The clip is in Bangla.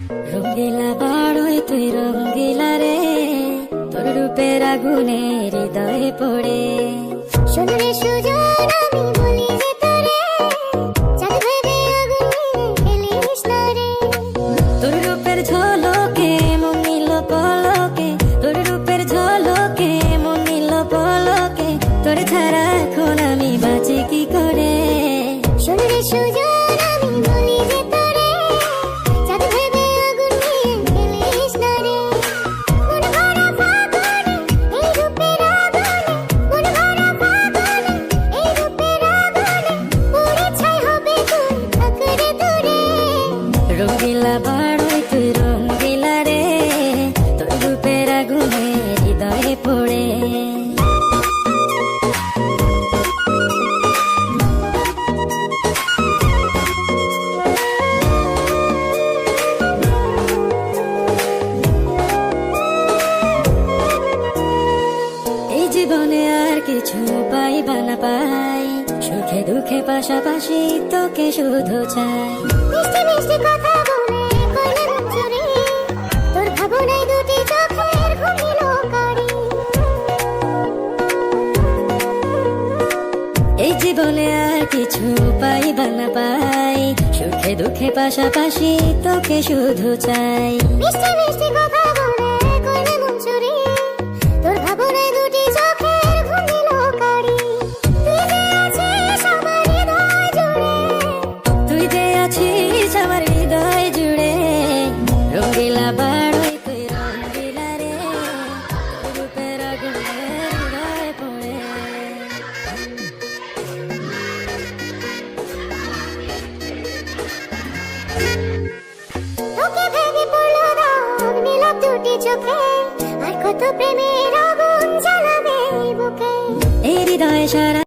রঙ্গিলা বাড়ই তুই রঙ্গিলা রে, তোর রূপের আগুনে হৃদয়ে পড়ে। শোন রে সুজন আমি বলি যে তোরে, চাঁদ ভেবে আগুন নিয়ে খেলিস না রে। তোর রূপের ঝলকে মন নিল পলকে, তোর রূপের ঝলকে মন নিল পলকে, তোর ছাড়া এখন আমি বাঁচি কি করে। শোন রে সুজন আমি বলি যে তোরে, চাঁদ ভেবে আগুন নিয়ে খেলিস না রে। মন ভরা ফাগুনে এই রূপের আগুনে, মন ভরা ফাগুনে এই রূপের আগুনে, পুড়ে ছাই হবে তুই থাক রে দূরে। রঙ্গিলা বাড়ই তুই রঙ্গিলা রে, তোর রূপের আগুনে হৃদয়ে পড়ে। এই জীবনে আর কিছু পাইবা না পাই, সুখে দুঃখে পাশাপাশি তোকে শুধু চাই। মিষ্টি মিষ্টি কথা বলে করলে মন চুরি, তোর ভাবনায় দুটি চোখের ঘুম নিল কারি। এই জীবনে আর কিছু পাইবা না পাই, সুখে দুঃখে পাশাপাশি তোকে শুধু চাই। মিষ্টি মিষ্টি কথা বলে করলে মন চুরি, তোর ভাবনায় দুটি চোখের ঘুম নিল কারি। তুই যে আছিস আমার হৃদয় জুড়ে, রঙ্গিলা বাড়ই তুই রঙ্গিলা রে, তোর রূপের আগুনে হৃদয়ে পড়ে। তোকে ভেবে পড়লো দাগ নীলাভ দুটি চোখে, আর কত প্রেমের আগুন জ্বালাবে এই বুকে। এই হৃদয়ে সারা